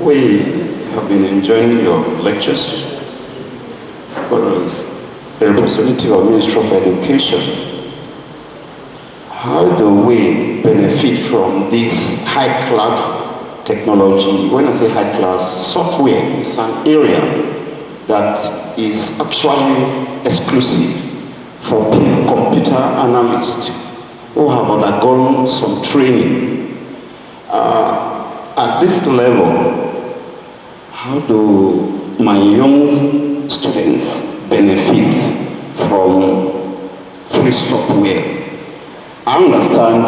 We have been enjoying your lectures, but as a representative of Ministry of Education, how do we benefit from this high-class technology? When I say high-class, software is an area that is actually exclusive for computer analysts who have undergone some training. At this level, how do my young students benefit from free software? I understand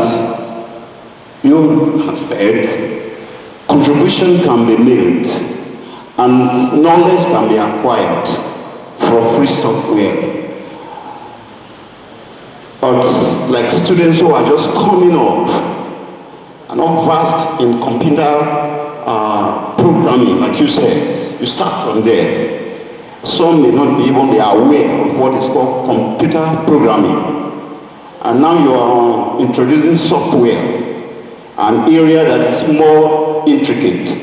you have said contribution can be made and knowledge can be acquired for free software. But like students who are just coming up, are not vast in computer programming, like you said, you start from there. Some may not be even be aware of what is called computer programming. And now you are introducing software, an area that is more intricate.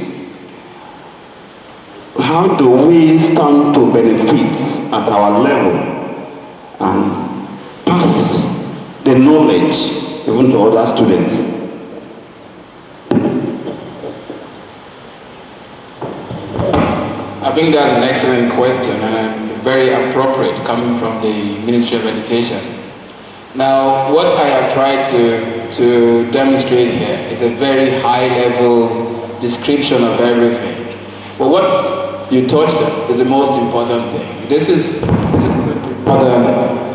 How do we stand to benefit at our level and pass the knowledge even to other students? I think that's an excellent question and very appropriate coming from the Ministry of Education. Now, what I have tried to demonstrate here is a very high-level description of everything. But what you touched on is the most important thing. This is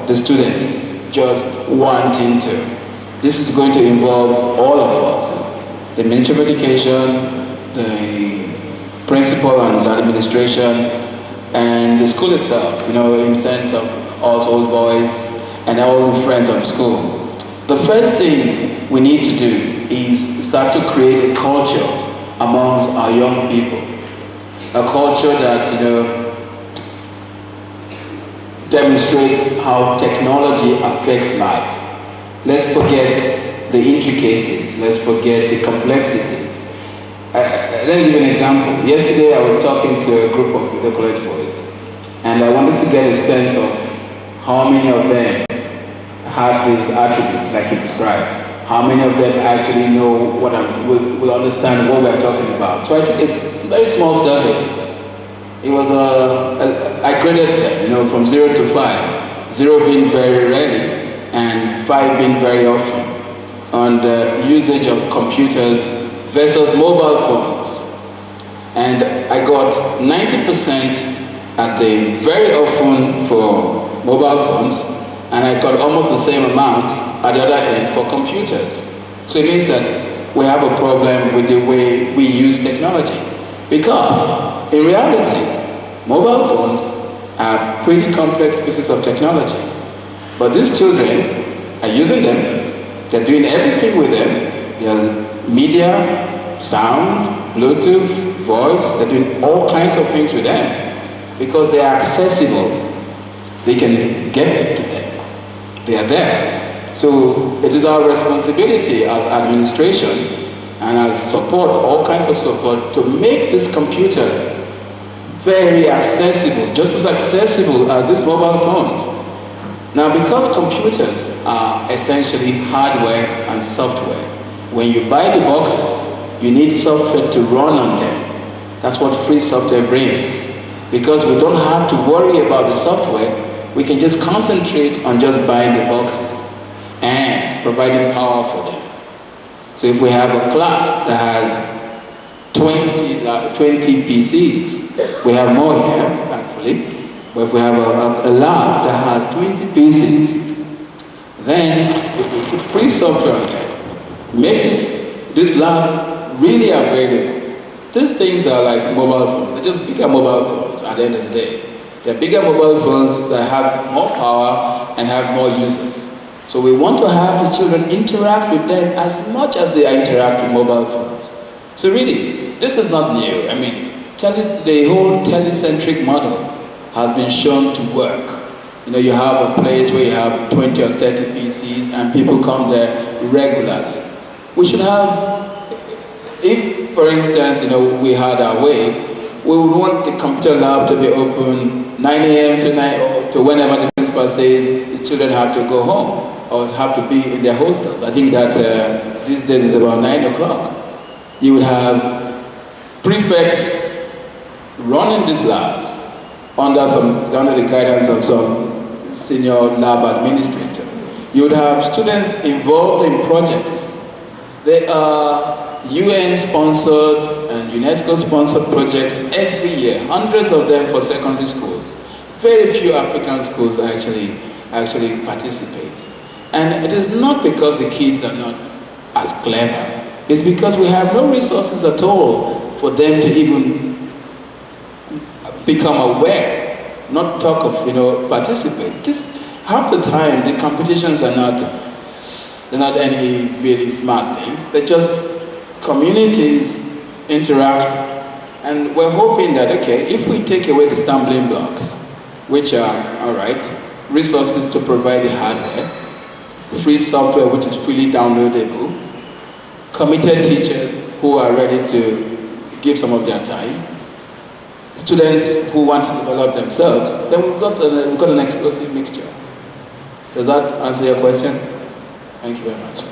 the students just wanting to. This is going to involve all of us, the Ministry of Education, the principal and his administration, and the school itself, in the sense of us old boys and all the friends of school. The first thing we need to do is start to create a culture amongst our young people. A culture that, demonstrates how technology affects life. Let's forget the intricacies. Let's forget the complexities. Let me give you an example. Yesterday I was talking to a group of the college boys, and I wanted to get a sense of how many of them have these attributes like you described. How many of them actually know will understand what we're talking about. So it's a very small survey. It was I graded them, from 0 to 5. 0 being very rarely, and 5 being very often, on the usage of computers versus mobile phones. And I got 90% at the very often for mobile phones, and I got almost the same amount at the other end for computers. So it means that we have a problem with the way we use technology. Because in reality, mobile phones are pretty complex pieces of technology. But these children are using them, they're doing everything with them. They're media, sound, Bluetooth, voice, they're doing all kinds of things with them because they are accessible. They can get to them. They are there. So it is our responsibility as administration and as support, all kinds of support, to make these computers very accessible, just as accessible as these mobile phones. Now, because computers are essentially hardware and software, when you buy the boxes, you need software to run on them. That's what free software brings. Because we don't have to worry about the software, we can just concentrate on just buying the boxes and providing power for them. So if we have a class that has 20 PCs, we have more here, thankfully. But if we have a lab that has 20 PCs, then if we put free software on there, make this lab really available. These things are like mobile phones. They're just bigger mobile phones at the end of the day. They're bigger mobile phones that have more power and have more users. So we want to have the children interact with them as much as they interact with mobile phones. So really, this is not new. I mean, the whole telecentric model has been shown to work. You have a place where you have 20 or 30 PCs and people come there regularly. We should have, if for instance, we had our way, we would want the computer lab to be open 9 a.m. to 9 or to whenever the principal says the children have to go home or have to be in their hostels. I think that these days is about 9 o'clock. You would have prefects running these labs under the guidance of some senior lab administrator. You would have students involved in projects. There are UN-sponsored and UNESCO-sponsored projects every year, hundreds of them for secondary schools. Very few African schools actually participate. And it is not because the kids are not as clever. It's because we have no resources at all for them to even become aware, not talk of, participate. Just half the time, the competitions are not any really smart things. They're just communities interact, and we're hoping that, okay, if we take away the stumbling blocks, which are, all right, resources to provide the hardware, free software which is freely downloadable, committed teachers who are ready to give some of their time, students who want to develop themselves, then we've got an explosive mixture. Does that answer your question? Thank you very much.